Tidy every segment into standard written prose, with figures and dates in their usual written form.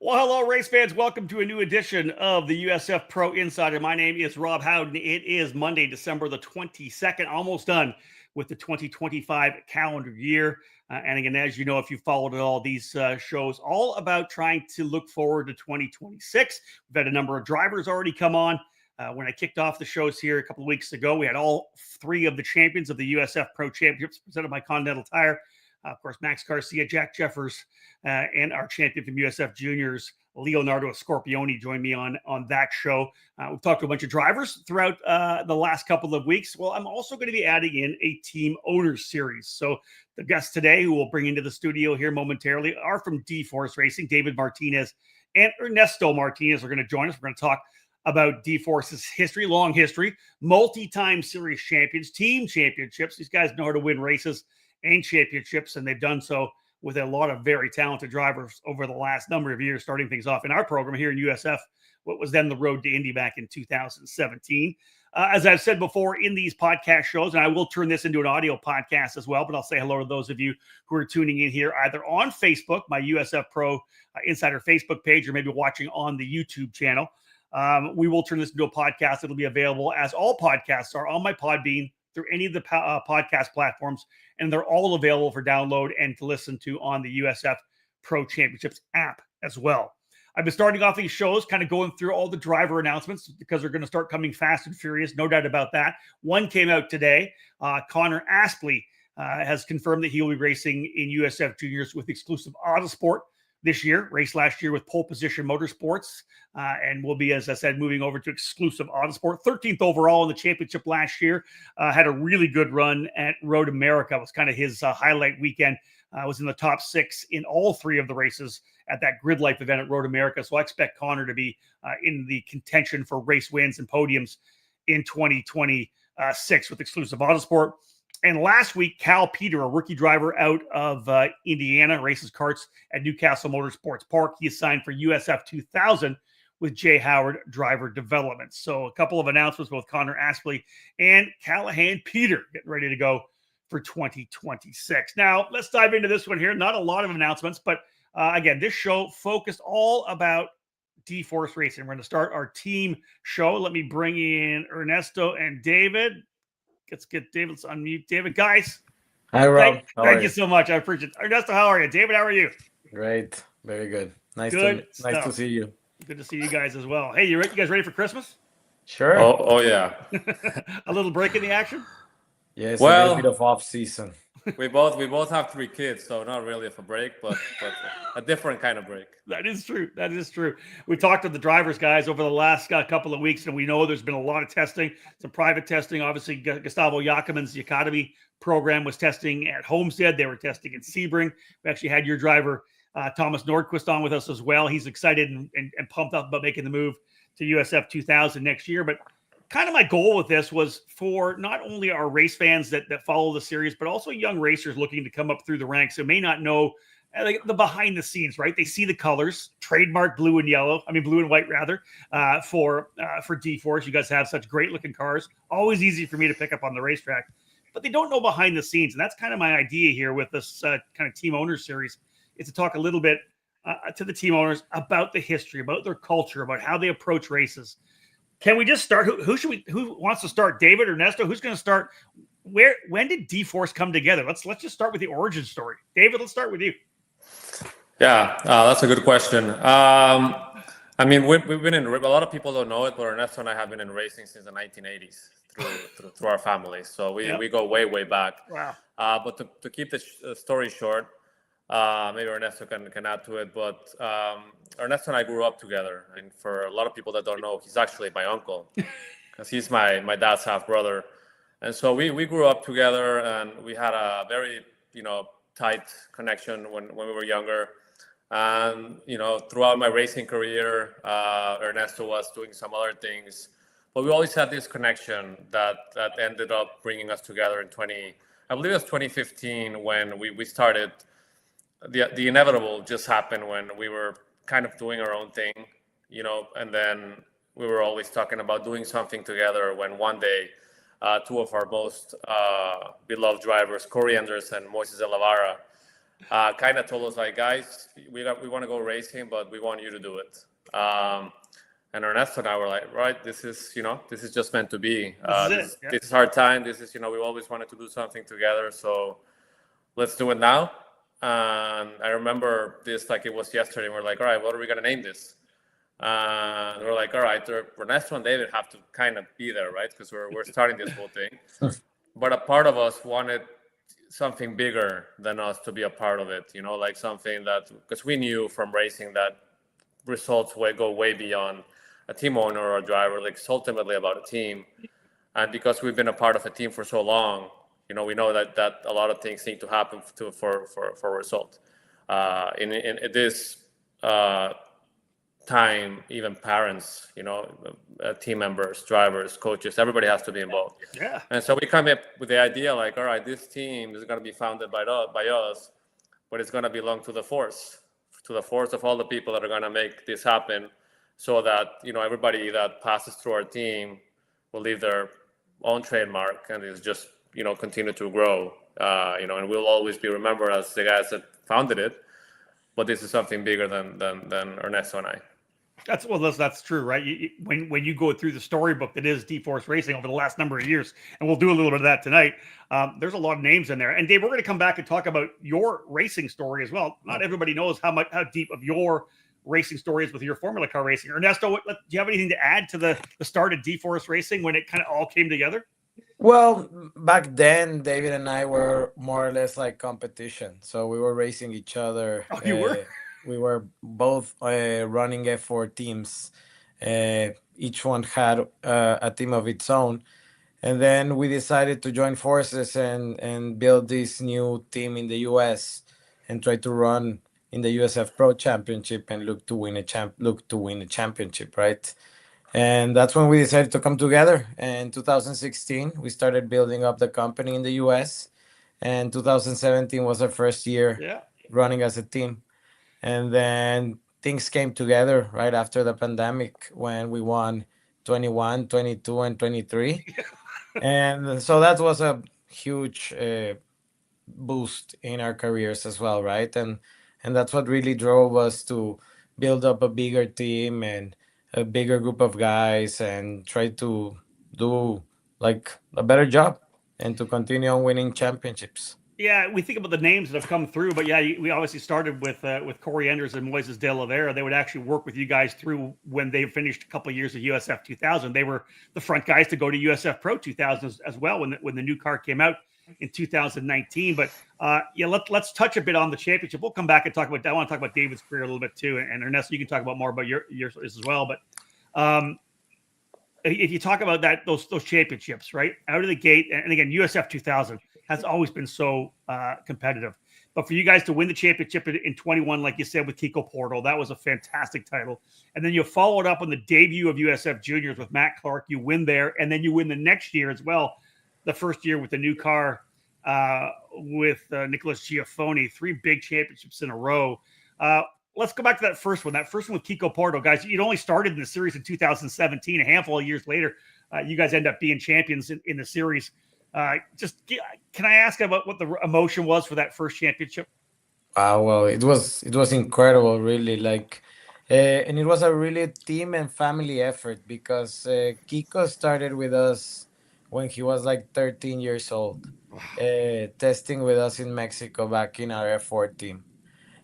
Well, hello, race fans. Welcome to a new edition of the USF Pro Insider. My name is Rob Howden. It is Monday, December the 22nd, almost done with the 2025 calendar year. And again, as you know, if you followed all these shows, all about trying to look forward to 2026. We've had a number of drivers already come on. When I kicked off the shows here a couple of weeks ago, we had all three of the champions of the USF Pro Championships presented by Continental Tire. Of course, Max Garcia, Jack Jeffers, and our champion from USF Juniors, Leonardo Scorpioni, joined me on that show. We've talked to a bunch of drivers throughout the last couple of weeks. Well, I'm also going to be adding in a team owners series. So the guests today who we'll bring into the studio here momentarily are from D-Force Racing. David Martinez and Ernesto Martinez are going to join us. We're going to talk about D-Force's history, long history, multi-time series champions, team championships. These guys know how to win races and championships, and they've done so with a lot of very talented drivers over the last number of years, starting things off in our program here in USF, what was then the Road to Indy back in 2017. As I've said before in these podcast shows, and I will turn this into an audio podcast as well, but I'll say hello to those of you who are tuning in here either on Facebook, my USF Pro Insider Facebook page, or maybe watching on the YouTube channel. We will turn this into a podcast. It'll be available, as all podcasts are, on my Podbean, through any of the podcast platforms, and they're all available for download and to listen to on the USF Pro Championships app as well. I've been starting off these shows kind of going through all the driver announcements because they're going to start coming fast and furious, no doubt about that. One came out today. Connor Aspley has confirmed that he will be racing in USF Juniors with exclusive Autosport this year, raced last year with Pole Position Motorsports, and will be, as I said, moving over to exclusive Autosport. 13th overall in the championship last year. Had a really good run at Road America. It was kind of his highlight weekend. Was in the top 6 in all 3 of the races at that Grid Life event at Road America. So I expect Connor to be in the contention for race wins and podiums in 2026 with exclusive Autosport. And last week, Cal Peter, a rookie driver out of Indiana, races karts at Newcastle Motorsports Park. He is signed for USF 2000 with Jay Howard Driver Development. So a couple of announcements, both Connor Aspley and Callahan Peter getting ready to go for 2026. Now, let's dive into this one here. Not a lot of announcements, but again, this show focused all about D-Force Racing. We're going to start our team show. Let me bring in Ernesto and David. Let's get David to unmute. David, guys. Hi, Rob. Thank you so much. I appreciate it. Ernesto, how are you? David, how are you? Great. Very good. Nice to see you. Good to see you guys as well. Hey, you guys ready for Christmas? Sure. Oh yeah. A little break in the action? Yes, well, a bit of off season. We both have 3 kids, so not really a break, but a different kind of break. That is true. That is true. We talked to the drivers, guys, over the last couple of weeks, and we know there's been a lot of testing, some private testing. Obviously, Gustavo Yakiman's Academy program was testing at Homestead. They were testing in Sebring. We actually had your driver, Thomas Nordquist, on with us as well. He's excited and pumped up about making the move to USF 2000 next year. But kind of my goal with this was for not only our race fans that follow the series, but also young racers looking to come up through the ranks who may not know the behind the scenes, right? They see the colors, trademark blue and white rather, for D-Force. You guys have such great looking cars. Always easy for me to pick up on the racetrack, but they don't know behind the scenes. And that's kind of my idea here with this kind of team owners series, is to talk a little bit to the team owners about the history, about their culture, about how they approach races. Can we just start? Who wants to start? David or Ernesto? Who's going to start? When did D-Force come together? Let's just start with the origin story. David, let's start with you. Yeah, that's a good question. I mean, we've been in. A lot of people don't know it, but Ernesto and I have been in racing since the 1980s through our families. So we go way back. Wow. But to keep the story short, maybe Ernesto can add to it, but Ernesto and I grew up together, and for a lot of people that don't know, he's actually my uncle, because he's my dad's half brother, and so we grew up together, and we had a very tight connection when we were younger, and throughout my racing career, Ernesto was doing some other things, but we always had this connection that ended up bringing us together in 2015 when we started. The inevitable just happened when we were kind of doing our own thing, and then we were always talking about doing something together when one day 2 of our most beloved drivers, Corey Anderson and Moises Elavara, kind of told us like, guys, we want to go racing, but we want you to do it. And Ernesto and I were like, right, this is just meant to be. This is our time. This is, we always wanted to do something together. So let's do it now. And I remember this like it was yesterday. We're like, all right, what are we going to name this? And we're like, all right, Ernesto and David have to kind of be there, right? Because we're starting this whole thing. But a part of us wanted something bigger than us to be a part of it, like something that, because we knew from racing that results go way beyond a team owner or a driver. Like it's ultimately about a team. And because we've been a part of a team for so long, we know that a lot of things need to happen for a result. In this time, even parents, team members, drivers, coaches, everybody has to be involved. Yeah. And so we come up with the idea like, all right, this team is going to be founded by us, but it's going to belong to the force of all the people that are going to make this happen, so that everybody that passes through our team will leave their own trademark, and it's just continue to grow. And we'll always be remembered as the guys that founded it. But this is something bigger than Ernesto and I. That's true, right? When you go through the storybook that is D-Force Racing over the last number of years, and we'll do a little bit of that tonight. There's a lot of names in there. And Dave, we're going to come back and talk about your racing story as well. Not everybody knows how deep of your racing story is with your Formula Car racing. Ernesto, do you have anything to add to the start of D-Force Racing when it kind of all came together? Well, back then, David and I were more or less like competition. So we were racing each other. Oh, you were? We were both running F4 teams. Each one had a team of its own. And then we decided to join forces and build this new team in the US and try to run in the USF Pro Championship and look to win a championship, right? And that's when we decided to come together. And in 2016, we started building up the company in the US. And 2017 was our first year running as a team. And then things came together right after the pandemic when we won 21, 22, and 23. And so that was a huge boost in our careers as well, right? And that's what really drove us to build up a bigger team and a bigger group of guys and try to do like a better job and to continue on winning championships. Yeah, we think about the names that have come through, but yeah, we obviously started with Corey Enders and Moises de Oliveira. They would actually work with you guys through when they finished a couple of years of USF 2000. They were the front guys to go to USF Pro 2000 as well when the new car came out in 2019. But let's touch a bit on the championship. We'll come back and talk about that. I want to talk about David's career a little bit too, and Ernesto, you can talk about more about yours as well. But if you talk about those championships, right out of the gate, and again, USF 2000 has always been so competitive. But for you guys to win the championship in 21, like you said, with Kiko Porto, that was a fantastic title. And then you followed up on the debut of USF Juniors with Matt Clark. You win there, and then you win the next year as well, the first year with the new car with Nicholas Giaffoni. 3 big championships in a row. Let's go back to that first one with Kiko Porto. Guys, you'd only started in the series in 2017. A handful of years later, you guys end up being champions in the series. Can I ask about what the emotion was for that first championship? Well, it was incredible, really. And it was a really team and family effort because Kiko started with us when he was like 13 years old, testing with us in Mexico back in our F4 team.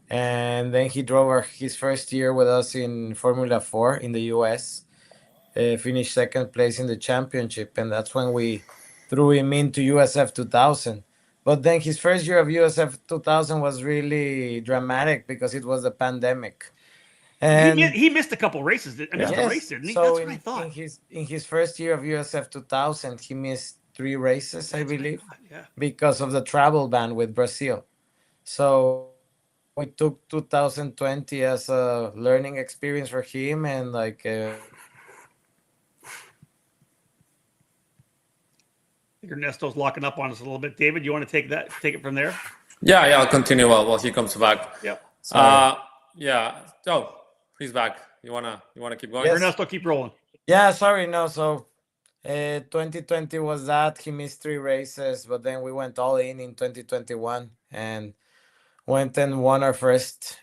And then he drove his first year with us in Formula 4 in the US, finished second place in the championship. And that's when we threw him into USF 2000. But then his first year of USF 2000 was really dramatic because it was the pandemic. And he missed a couple races. Missed a race, didn't he? So that's what I thought. In his first year of USF 2000, he missed 3 races, I believe, yeah, because of the travel ban with Brazil. So we took 2020 as a learning experience for him, and Ernesto's locking up on us a little bit. David, you want to take it from there? Yeah, I'll continue while he comes back. Yep. Oh, he's back. You wanna keep going? Yes. Ernesto, keep rolling. Yeah, sorry, no. So 2020 was that. He missed 3 races, but then we went all in 2021 and went and won our first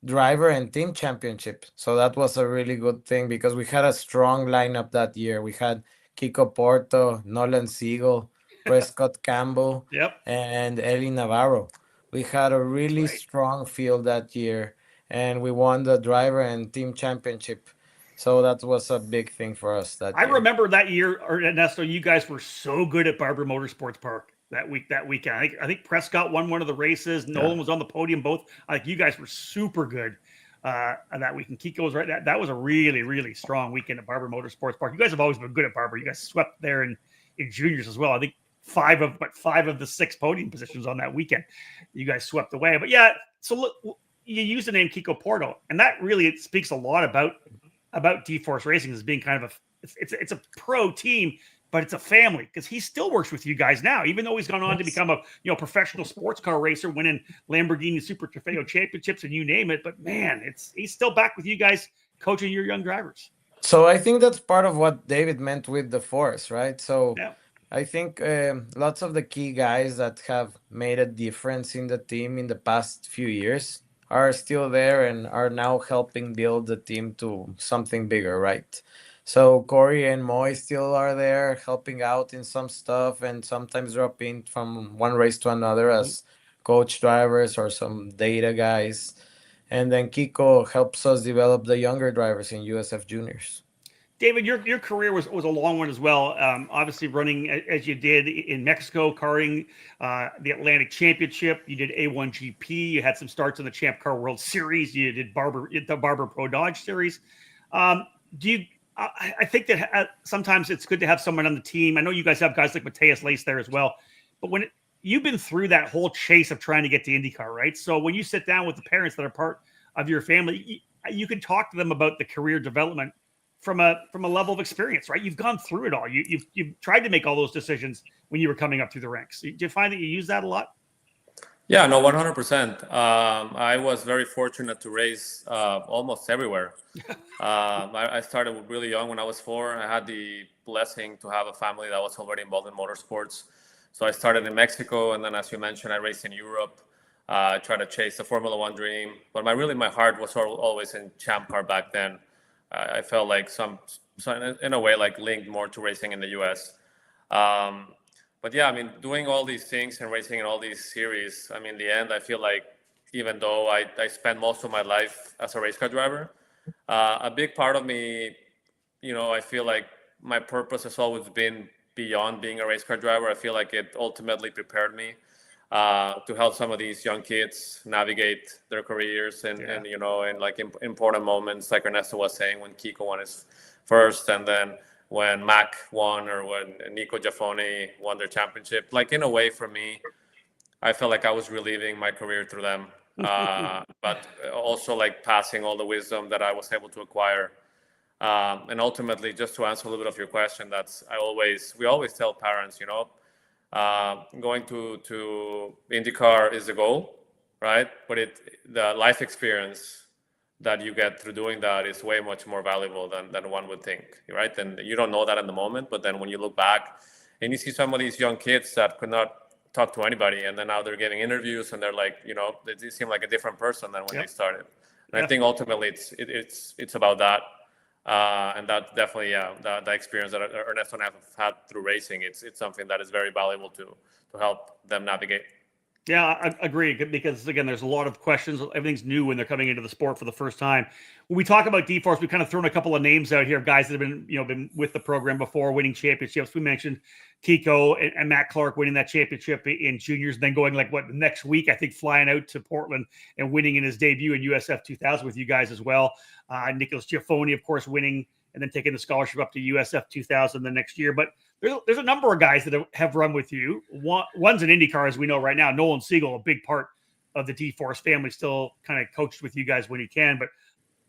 driver and team championship. So that was a really good thing because we had a strong lineup that year. We had Kiko Porto, Nolan Siegel, Prescott Campbell, Yep. and Eli Navarro. We had a really Right. strong field that year, and we won the driver and team championship. So that was a big thing for us that I year. remember that year, Ernesto, you guys were so good at Barber Motorsports Park that weekend. I think Prescott won one of the races. Nolan was on the podium both. Like, you guys were super good that weekend. Kiko was right. That was a really, really strong weekend at Barber Motorsports Park. You guys have always been good at Barber. You guys swept there in juniors as well. I think five of the 6 podium positions on that weekend you guys swept away. But yeah, so look, you use the name Kiko Porto, and that really speaks a lot about D-Force Racing as being kind of it's a pro team, but it's a family, because he still works with you guys now, even though he's gone on to become a professional sports car racer, winning Lamborghini Super Trofeo championships and you name it. But man, he's still back with you guys, coaching your young drivers. So I think that's part of what David meant with the force, right? So Yeah. I think lots of the key guys that have made a difference in the team in the past few years are still there and are now helping build the team to something bigger, right? So Corey and Moy still are there helping out in some stuff and sometimes drop in from one race to another as coach drivers or some data guys. And then Kiko helps us develop the younger drivers in USF Juniors. David, your career was a long one as well. Obviously, running as you did in Mexico, karting, the Atlantic Championship. You did A1GP. You had some starts in the Champ Car World Series. You did the Barber Pro Dodge Series. I think that sometimes it's good to have someone on the team. I know you guys have guys like Mateus Lace there as well, but you've been through that whole chase of trying to get to IndyCar, right? So when you sit down with the parents that are part of your family, you can talk to them about the career development from a level of experience, right? You've gone through it all. You've tried to make all those decisions when you were coming up through the ranks. Do you find that you use that a lot? Yeah, no, 100%. I was very fortunate to race almost everywhere. I started really young when I was 4. I had the blessing to have a family that was already involved in motorsports. So I started in Mexico, and then, as you mentioned, I raced in Europe. I tried to chase the Formula One dream, but my heart was always in Champ Car back then. I felt like some in a way like linked more to racing in the US. But yeah, I mean, doing all these things and racing in all these series, I mean, in the end, I feel like even though I spent most of my life as a race car driver, a big part of me, I feel like my purpose has always been beyond being a race car driver. I feel like it ultimately prepared me to help some of these young kids navigate their careers and like important moments, like Ernesto was saying, when Kiko won his first, and then when Mac won, or when Nico Giaffoni won their championship. Like, in a way, for me, I felt like I was reliving my career through them, but also like passing all the wisdom that I was able to acquire. And ultimately, just to answer a little bit of your question, we always tell parents, going to IndyCar is the goal, right? But the life experience that you get through doing that is way much more valuable than one would think, right? And you don't know that in the moment, but then when you look back and you see some of these young kids that could not talk to anybody, and then now they're giving interviews and they're like, they seem like a different person than when they started. And I think ultimately it's about that. And that definitely, the experience that Ernesto and I have had through racing, it's something that is very valuable to help them navigate. Yeah, I agree, because again, there's a lot of questions. Everything's new when they're coming into the sport for the first time. When we talk about D-Force, we've kind of thrown a couple of names out here of guys that have been with the program before, winning championships. We mentioned Kiko and Matt Clark winning that championship in juniors, and then going next week, I think, flying out to Portland and winning in his debut in USF 2000 with you guys as well. Nicholas Giaffoni, of course, winning and then taking the scholarship up to USF 2000 the next year. But there's a number of guys that have run with you. One's an IndyCar, as we know right now. Nolan Siegel, a big part of the D-Force family, still kind of coached with you guys when he can. But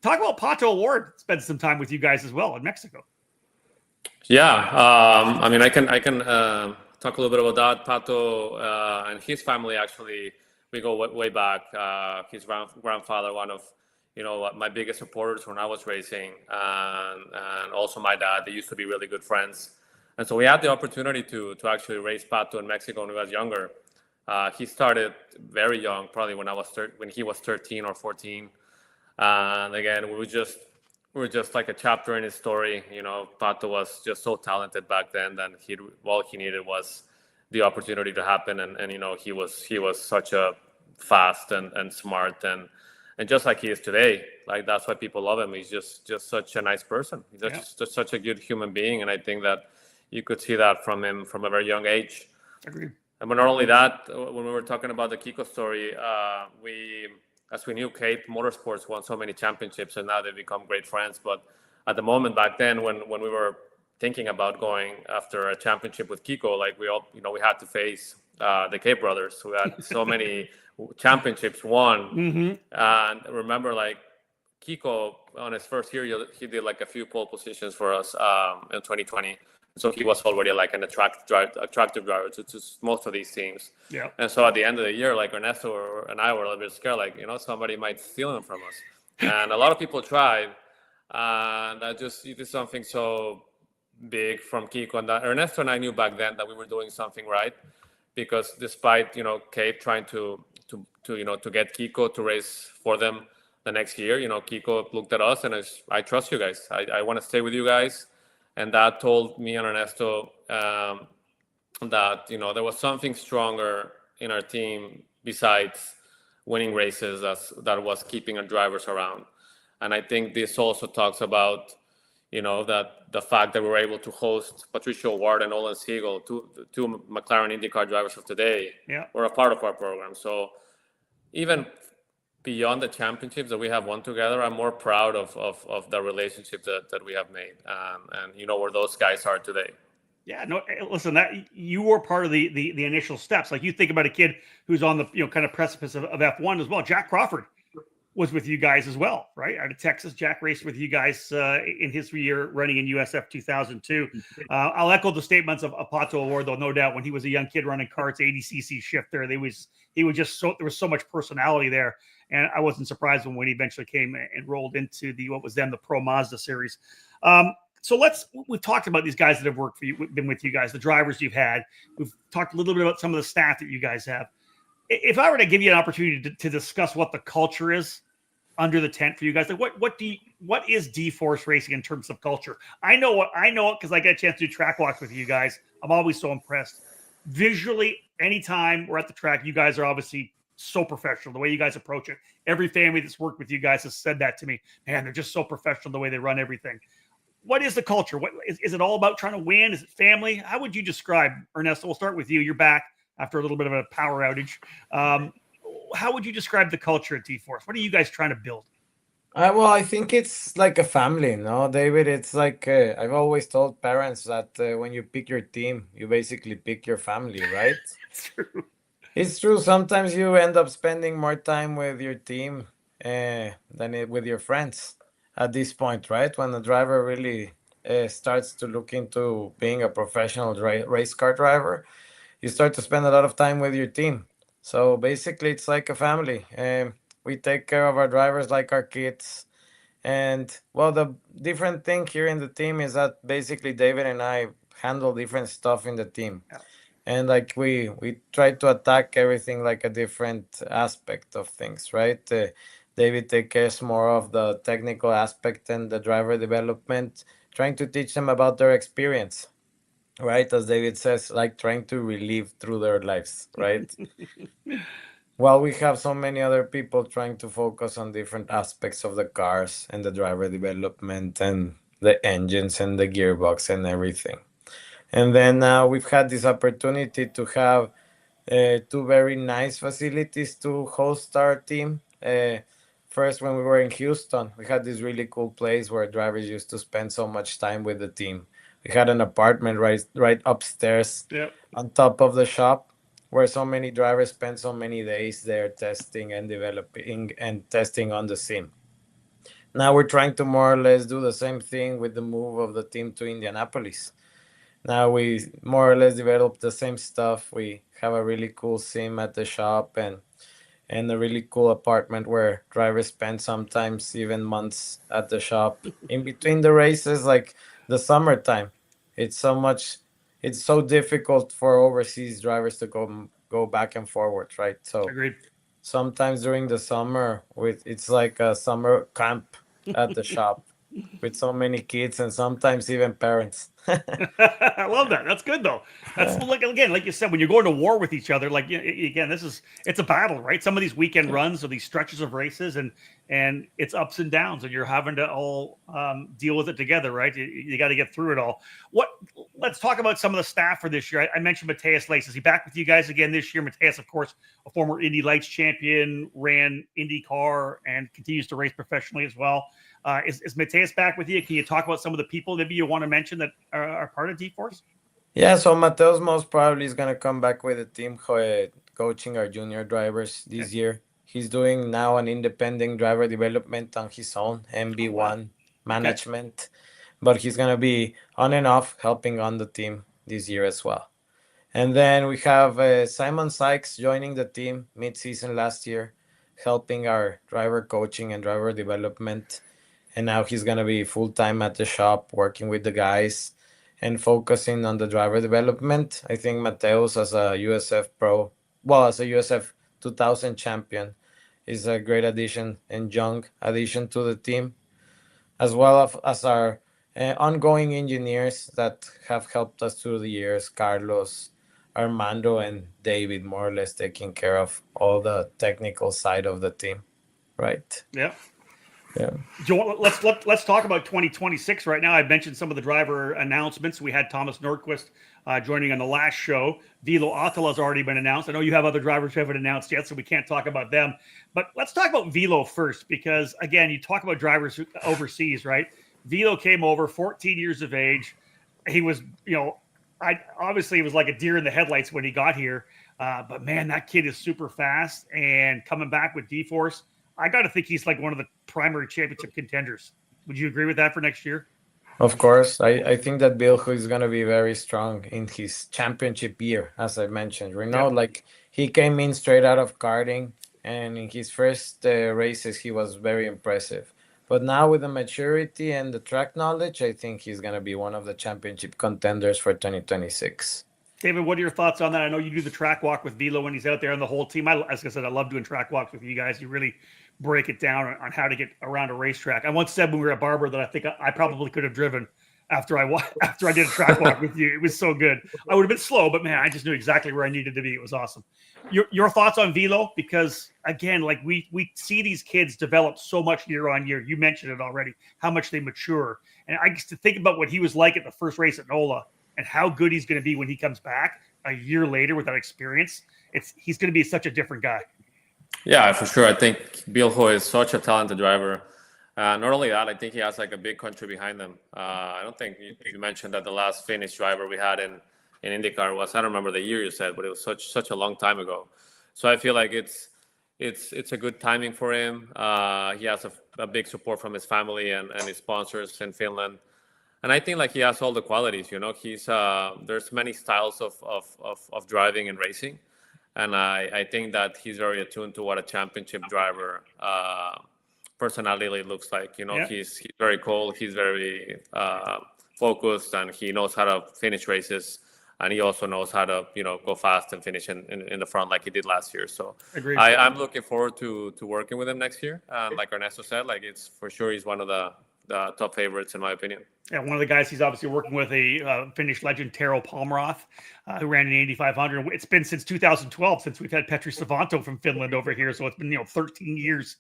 talk about Pato Ward. Spent some time with you guys as well in Mexico. Yeah, I mean, I can talk a little bit about that. Pato and his family, actually, we go way back. His grandfather, one of my biggest supporters when I was racing, and also my dad. They used to be really good friends. And so we had the opportunity to actually race Pato in Mexico when he was younger. He started very young, probably when he was 13 or 14. And again, we were just like a chapter in his story. Pato was just so talented back then that all he needed was the opportunity to happen. And he was such a fast and smart and just like he is today. Like, that's why people love him. He's just such a nice person. He's just such a good human being. And I think that you could see that from him from a very young age. Agreed. And not only that, when we were talking about the Kiko story, as we knew, Cape Motorsports won so many championships, and now they've become great friends. But at the moment back then, when we were thinking about going after a championship with Kiko, like we had to face the Cape brothers, who had so many championships won. Mm-hmm. And remember, like, Kiko on his first year, he did like a few pole positions for us in 2020. So he was already like an attractive driver to most of these teams. Yeah. And so at the end of the year, like Ernesto and I were a little bit scared, like, somebody might steal him from us. And a lot of people tried. And you did something so big from Kiko. And that Ernesto and I knew back then that we were doing something right. Because despite, Cape trying to get Kiko to race for them the next year, Kiko looked at us and I trust you guys. I want to stay with you guys. And that told me and Ernesto that, there was something stronger in our team besides winning races that was keeping our drivers around. And I think this also talks about, that the fact that we were able to host Patricio Ward and Olin Siegel, two McLaren IndyCar drivers of today, were a part of our program. So even beyond the championships that we have won together, I'm more proud of the relationship that we have made, and where those guys are today. Yeah, no, listen, that you were part of the initial steps. Like, you think about a kid who's on the kind of precipice of F1 as well. Jack Crawford was with you guys as well, right? Out of Texas, Jack raced with you guys in his year running in USF 2002. I'll echo the statements of Pato Award, though, no doubt. When he was a young kid running karts, 80cc shift there, he was just there was so much personality there. And I wasn't surprised when he eventually came and rolled into what was then the Pro Mazda series. So we've talked about these guys that have worked for you, been with you guys, the drivers you've had. We've talked a little bit about some of the staff that you guys have. If I were to give you an opportunity to discuss what the culture is under the tent for you guys, like what is D-Force racing in terms of culture? I know it because I get a chance to do track walks with you guys. I'm always so impressed. Visually, anytime we're at the track, you guys are obviously so professional, the way you guys approach it. Every family that's worked with you guys has said that to me. Man, they're just so professional the way they run everything. What is the culture? What is it all about? Trying to win? Is it family? How would you describe, Ernesto? We'll start with you. You're back after a little bit of a power outage. How would you describe the culture at D-Force? What are you guys trying to build? Well, I think it's like a family, no, David? It's like I've always told parents that when you pick your team, you basically pick your family, right? It's true. It's true. Sometimes you end up spending more time with your team than with your friends at this point, right? When the driver really starts to look into being a professional race car driver, you start to spend a lot of time with your team. So basically, it's like a family. We take care of our drivers like our kids. And, well, the different thing here in the team is that basically David and I handle different stuff in the team. Yeah. And like we try to attack everything like a different aspect of things, right? David takes care more of the technical aspect and the driver development, trying to teach them about their experience, right? As David says, like trying to relive through their lives, right? While we have so many other people trying to focus on different aspects of the cars and the driver development and the engines and the gearbox and everything. And then we've had this opportunity to have two very nice facilities to host our team. First, when we were in Houston, we had this really cool place where drivers used to spend so much time with the team. We had an apartment right upstairs on top of the shop where so many drivers spend so many days there testing and developing and testing on the sim. Now we're trying to more or less do the same thing with the move of the team to Indianapolis. Now we more or less develop the same stuff. We have a really cool sim at the shop and a really cool apartment where drivers spend sometimes even months at the shop. In between the races, like the summertime, it's so difficult for overseas drivers to go back and forward, right? So Agreed. sometimes during the summer, it's like a summer camp at the shop with so many kids and sometimes even parents. I love that. That's good though. That's like, again, like you said, when you're going to war with each other, like again, it's a battle, right? Some of these weekend runs or these stretches of races, and it's ups and downs, and you're having to all deal with it together, right? You got to get through it all. Let's talk about some of the staff for this year. I mentioned Mateus Lace. Is he back with you guys again this year? Mateus, of course, a former Indy Lights champion, ran IndyCar and continues to race professionally as well. Is Mateus back with you? Can you talk about some of the people maybe you want to mention that are part of D-Force? Yeah, so Mateus most probably is going to come back with the team coaching our junior drivers this year. He's doing now an independent driver development on his own, MB1 management, but he's going to be on and off helping on the team this year as well. And then we have Simon Sykes joining the team mid-season last year, helping our driver coaching and driver development. And now he's going to be full-time at the shop, working with the guys and focusing on the driver development. I think Mateus, as a USF Pro, as a USF 2000 champion, is a great addition and young addition to the team, as well as our ongoing engineers that have helped us through the years, Carlos, Armando, and David, more or less taking care of all the technical side of the team, right? Yeah. Yeah. Let's talk about 2026 right now. I mentioned some of the driver announcements. We had Thomas Nordquist joining on the last show. Vilo Atala has already been announced. I know you have other drivers who haven't announced yet, so we can't talk about them. But let's talk about Vilo first, because again, you talk about drivers overseas, right? Vilo came over, 14 years of age. He was, obviously he was like a deer in the headlights when he got here. But man, that kid is super fast, and coming back with D-Force, I got to think he's like one of the primary championship contenders. Would you agree with that for next year? Of course. I think that Bilho is going to be very strong in his championship year, as I mentioned. Like he came in straight out of karting, and in his first races, he was very impressive. But now with the maturity and the track knowledge, I think he's going to be one of the championship contenders for 2026. David, what are your thoughts on that? I know you do the track walk with Vilo when he's out there, and the whole team. As I said, I love doing track walks with you guys. You really break it down on how to get around a racetrack. I once said when we were at Barber that I think I probably could have driven after I did a track walk with you. It was so good. I would have been slow, but man, I just knew exactly where I needed to be. It was awesome. Your thoughts on Vilo? Because again, like we see these kids develop so much year on year. You mentioned it already, how much they mature. And I used to think about what he was like at the first race at NOLA and how good he's going to be when he comes back a year later with that experience. He's going to be such a different guy. Yeah, for sure. I think Bilho is such a talented driver. Not only that, I think he has like a big country behind him. I don't think you mentioned that the last Finnish driver we had in IndyCar was, I don't remember the year you said, but it was such a long time ago. So I feel like it's a good timing for him. He has a big support from his family and his sponsors in Finland. And I think like he has all the qualities, he's there's many styles of driving and racing. And I think that he's very attuned to what a championship driver personality looks like. He's very cool. He's very focused, and he knows how to finish races. And he also knows how to, go fast and finish in the front like he did last year. So I'm looking forward to working with him next year. Like Ernesto said, like it's for sure he's one of the top favorites in my opinion. Yeah, one of the guys he's obviously working with, a Finnish legend, Tero Palmroth, who ran in 8500. It's been since 2012 since we've had Petri Savanto from Finland over here. So it's been 13 years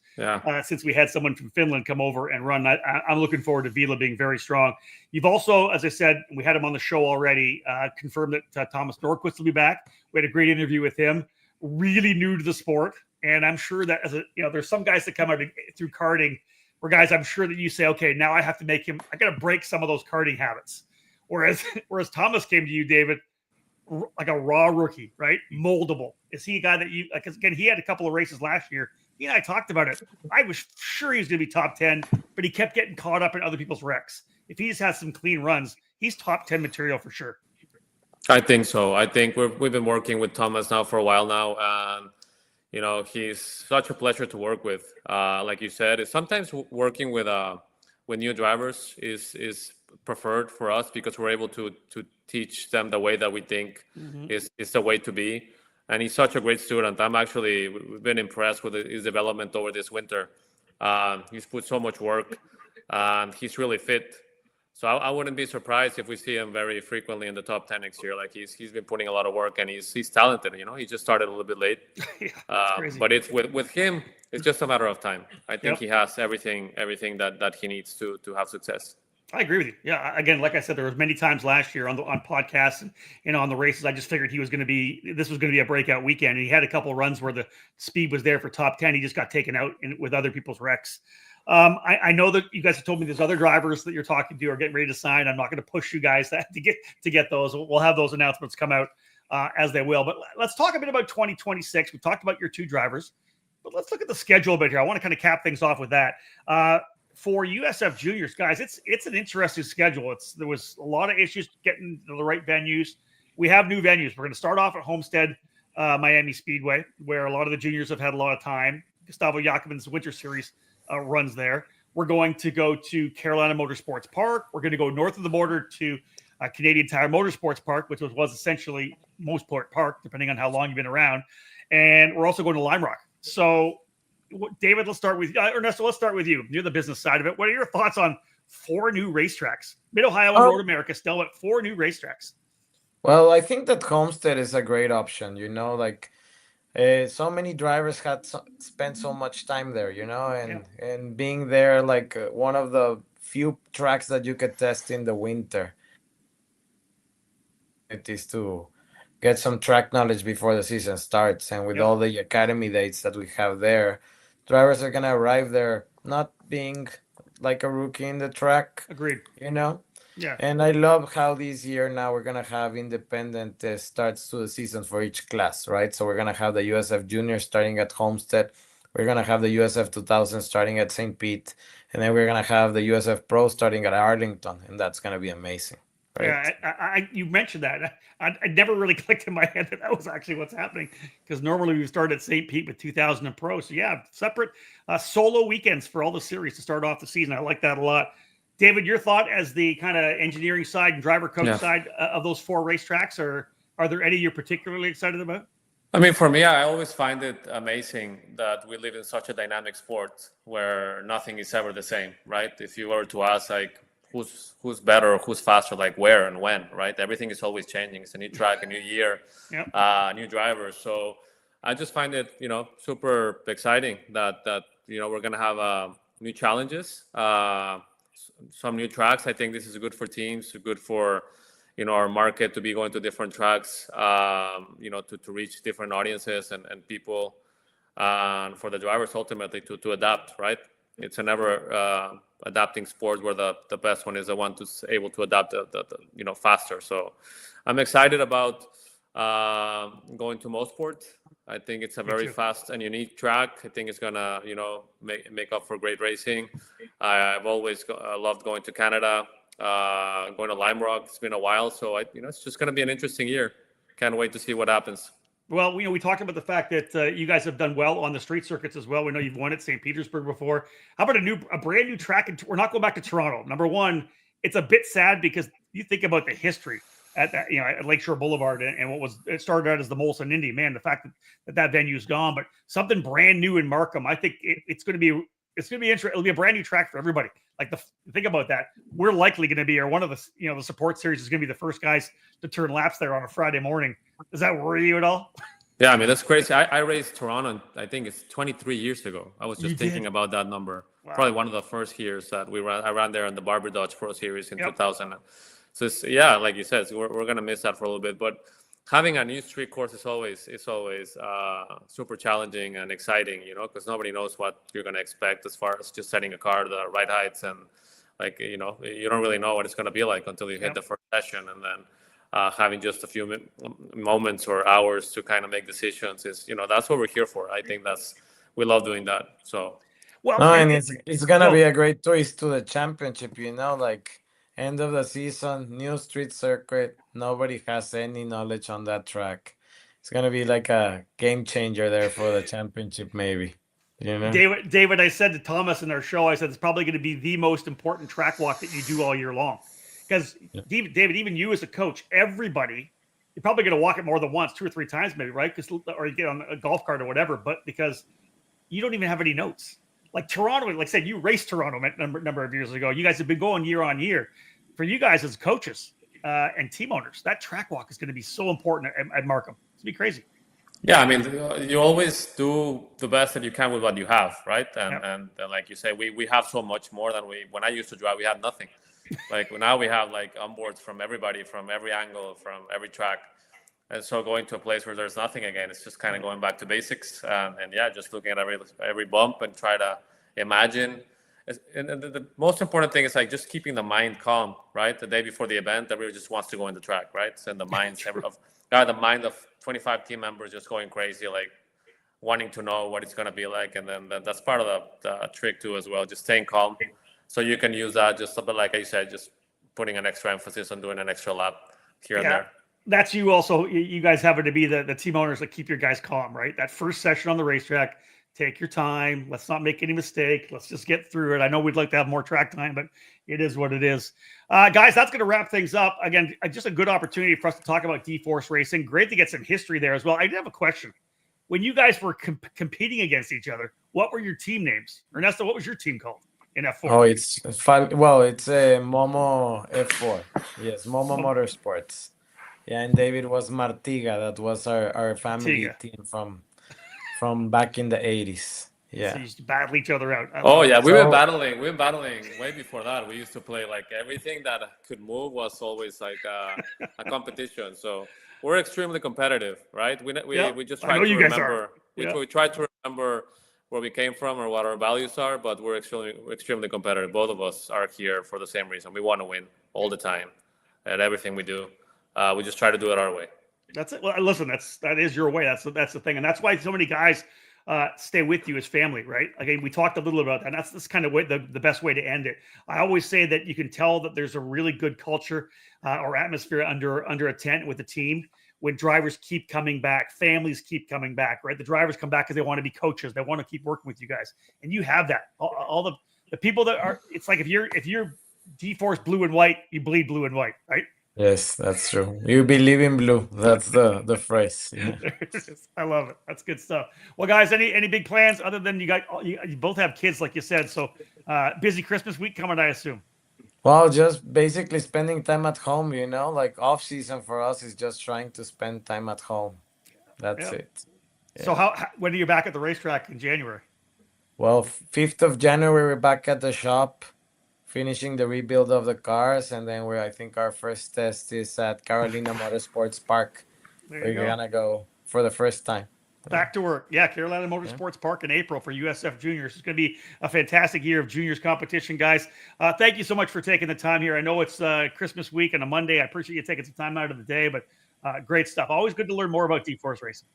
since we had someone from Finland come over and run. I'm looking forward to Vila being very strong. You've also, as I said, we had him on the show already, confirmed that Thomas Nordquist will be back. We had a great interview with him. Really new to the sport, and I'm sure that there's some guys that come out through karting. Where guys, I'm sure that you say, okay, now I have to make him. I got to break some of those karting habits. Whereas Thomas came to you, David, like a raw rookie, right? Moldable. Is he a guy that you? Because again, he had a couple of races last year. He and I talked about it. I was sure he was going to be top 10, but he kept getting caught up in other people's wrecks. If he just has some clean runs, he's top 10 material for sure. I think so. I think we've been working with Thomas now for a while now, and he's such a pleasure to work with. Like you said, sometimes working with new drivers is preferred for us because we're able to teach them the way that we think is the way to be. and he's such a great student. We've been impressed with his development over this winter. He's put so much work, and he's really fit. So I wouldn't be surprised if we see him very frequently in the top 10 next year. Like he's been putting a lot of work, and he's talented. He just started a little bit late. But it's with him, it's just a matter of time. I think he has everything that he needs to have success. I agree with you. Yeah. Again, like I said, there was many times last year on podcasts and on the races, I just figured this was going to be a breakout weekend. And he had a couple of runs where the speed was there for top 10. He just got taken out with other people's wrecks. I know that you guys have told me there's other drivers that you're talking to or getting ready to sign. I'm not going to push you guys to get those. We'll have those announcements come out as they will. But let's talk a bit about 2026. We talked about your two drivers, but let's look at the schedule a bit here. I want to kind of cap things off with that. For USF juniors, guys, it's an interesting schedule. There was a lot of issues getting to the right venues. We have new venues. We're going to start off at Homestead, Miami Speedway, where a lot of the juniors have had a lot of time. Gustavo Jacobin's Winter Series runs there. We're going to go to Carolina Motorsports Park. We're going to go north of the border to Canadian Tire Motorsports Park, which was essentially Moseport Park, depending on how long you've been around. And we're also going to Lime Rock. So, David, let's start with Ernesto. Let's start with you. You're the business side of it. What are your thoughts on 4 new racetracks? Mid-Ohio and Road America still at 4 new racetracks. Well, I think that Homestead is a great option. So many drivers had spent so much time there, and being there, one of the few tracks that you could test in the winter. It is to get some track knowledge before the season starts. And with all the academy dates that we have there, drivers are going to arrive there not being like a rookie in the track. Agreed. Yeah. And I love how this year now we're going to have independent starts to the season for each class, right? So we're going to have the USF Junior starting at Homestead. We're going to have the USF 2000 starting at St. Pete. And then we're going to have the USF Pro starting at Arlington. And that's going to be amazing. Right? Yeah, you mentioned that. I never really clicked in my head that was actually what's happening, because normally we start at St. Pete with 2000 and Pro. So yeah, separate solo weekends for all the series to start off the season. I like that a lot. David, your thought as the kind of engineering side and driver coach side of those 4 racetracks, or are there any you're particularly excited about? I mean, for me, I always find it amazing that we live in such a dynamic sport where nothing is ever the same, right? If you were to ask, who's better, who's faster, where and when, right? Everything is always changing. It's a new track, a new year, new drivers. So I just find it, super exciting that we're going to have new challenges, some new tracks. I think this is good for teams, good for, our market to be going to different tracks, to reach different audiences and people, and for the drivers ultimately to adapt, right? It's a never adapting sport where the best one is the one who's able to adapt the faster. So I'm excited about going to Moseport. I think it's a very fast and unique track. I think it's gonna make up for great racing. I've always loved going to Canada, going to Lime Rock. It's been a while, so it's just gonna be an interesting year. Can't wait to see what happens. Well, we talked about the fact that you guys have done well on the street circuits as well. We know you've won at St. Petersburg before. How about a brand new track? And we're not going back to Toronto. Number one, it's a bit sad because you think about the history at that, at Lakeshore Boulevard and what it started out as the Molson Indy. Man, the fact that venue is gone, but something brand new in Markham. I think it's going to be interesting. It'll be a brand new track for everybody. Think about that. We're likely going to be, or one of the, the support series is going to be the first guys to turn laps there on a Friday morning. Does that worry you at all? Yeah, I mean, that's crazy. I raced Toronto, I think it's 23 years ago. I was just thinking about that number. Wow. Probably one of the first years that I ran there in the Barber Dodge Pro Series in 2000. So like you said, we're going to miss that for a little bit. But having a new street course is always super challenging and exciting, because nobody knows what you're going to expect as far as just setting a car to the right heights. And you don't really know what it's going to be like until you hit the first session. And then having just a few moments or hours to kind of make decisions is, that's what we're here for. I think we love doing that. So, and it's gonna be a great twist to the championship. End of the season, new street circuit. Nobody has any knowledge on that track. It's gonna be like a game changer there for the championship, maybe. David, I said to Thomas in our show, I said it's probably going to be the most important track walk that you do all year long. Because David, even you as a coach, everybody you're probably going to walk it more than once, 2 or 3 times maybe, right? Or you get on a golf cart or whatever, but because you don't even have any notes. Like Toronto, like I said, you raced Toronto a number of years ago. You guys have been going year on year. For you guys as coaches and team owners, that track walk is going to be so important at Markham. It's going to be crazy. Yeah, I mean, you always do the best that you can with what you have, right? And like you say, we have so much more than when I used to drive, we had nothing. Like now we have like onboards from everybody, from every angle, from every track. And so going to a place where there's nothing again, it's just kind of going back to basics. And yeah, just looking at every bump and try to imagine. And the most important thing is like just keeping the mind calm, right? The day before the event, everybody just wants to go in the track, right? And the mind of 25 team members just going crazy, like wanting to know what it's going to be like. And then that's part of the trick too as well, just staying calm. So you can use that just a bit, like I said, just putting an extra emphasis on doing an extra lap here and there. That's you also. You guys happen to be the team owners that keep your guys calm, right? That first session on the racetrack, take your time. Let's not make any mistake. Let's just get through it. I know we'd like to have more track time, but it is what it is. Guys, that's going to wrap things up. Again, just a good opportunity for us to talk about D-Force racing. Great to get some history there as well. I did have a question. When you guys were competing against each other, what were your team names? Ernesto, what was your team called in F4? Oh, it's Momo F4. Yes, Momo Motorsports. Yeah, and David was Martiga. That was our family team from back in the 80s. Yeah. So you used to battle each other out. We've been battling way before that. We used to play like everything that could move was always like a competition. So we're extremely competitive, right? We just try to remember. We try to remember where we came from or what our values are, but we're extremely competitive. Both of us are here for the same reason. We want to win all the time at everything we do. We just try to do it our way. That's it. Well, listen, that is your way. That's the thing, and that's why so many guys stay with you as family, right? Again, we talked a little about that. And that's kind of the best way to end it. I always say that you can tell that there's a really good culture or atmosphere under a tent with the team when drivers keep coming back, families keep coming back, right? The drivers come back because they want to be coaches, they want to keep working with you guys, and you have that. All the people that are. It's like if you're D-Force blue and white, you bleed blue and white, right? Yes, that's true. You believe in blue. That's the phrase. Yeah. I love it. That's good stuff. Well, guys, any big plans other than you both have kids, like you said? So busy Christmas week coming, I assume. Well, just basically spending time at home. Like off season for us is just trying to spend time at home. That's it. Yeah. So when are you back at the racetrack in January? Well, 5th of January we're back at the shop, finishing the rebuild of the cars, and then I think our first test is at Carolina Motorsports Park. We're gonna go for the first time. Back to work. Yeah, Carolina Motorsports Park in April for USF Juniors. It's going to be a fantastic year of juniors competition, guys. Thank you so much for taking the time here. I know it's Christmas week and a Monday. I appreciate you taking some time out of the day, but great stuff. Always good to learn more about D-Force racing.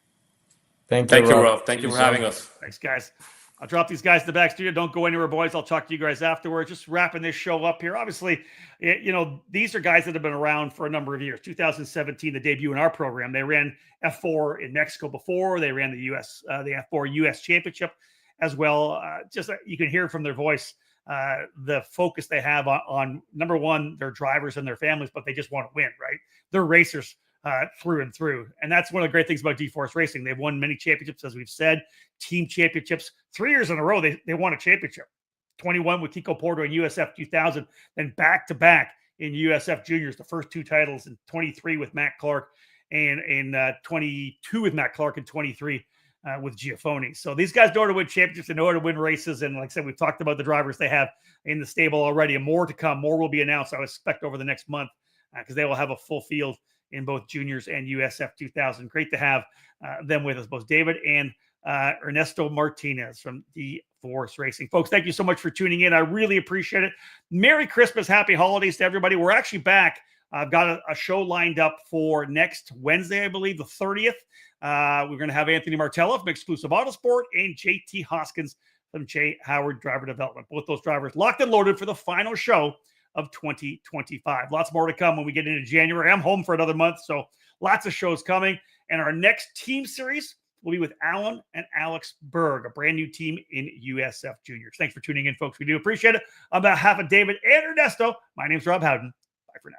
Thank you, Rob. Thank you for having us. Thanks, guys. I'll drop these guys in the back studio. Don't go anywhere, boys. I'll talk to you guys afterwards. Just wrapping this show up here. Obviously, these are guys that have been around for a number of years. 2017, the debut in our program. They ran F4 in Mexico before. They ran the F4 US Championship as well. Just you can hear from their voice the focus they have on number one, their drivers and their families, but they just want to win, right? They're racers through and through. And that's one of the great things about D-Force racing. They've won many championships, as we've said, team championships. 3 years in a row, they won a championship. 21 with Kiko Porto in USF 2000, then back-to-back in USF Juniors, the first 2 titles in 23 with Matt Clark and in 22 with Matt Clark and 23 with Giafoni. So these guys know how to win championships. They know how to win races. And like I said, we've talked about the drivers they have in the stable already, and more to come. More will be announced, I expect, over the next month because they will have a full field in both juniors and USF 2000. Great to have them with us, both David and Ernesto Martinez from D-Force Racing. Folks, thank you so much for tuning in. I really appreciate it. Merry Christmas, happy holidays to everybody. We're actually back. I've got a show lined up for next Wednesday, I believe, the 30th. We're going to have Anthony Martella from Exclusive Autosport and JT Hoskins from J. Howard Driver Development. Both those drivers locked and loaded for the final show of 2025. Lots more to come when we get into January. I'm home for another month, so lots of shows coming. And our next team series will be with Alan and Alex Berg, a brand new team in USF Juniors. Thanks for tuning in, folks. We do appreciate it. On behalf of David and Ernesto, my name's Rob Howden. Bye for now.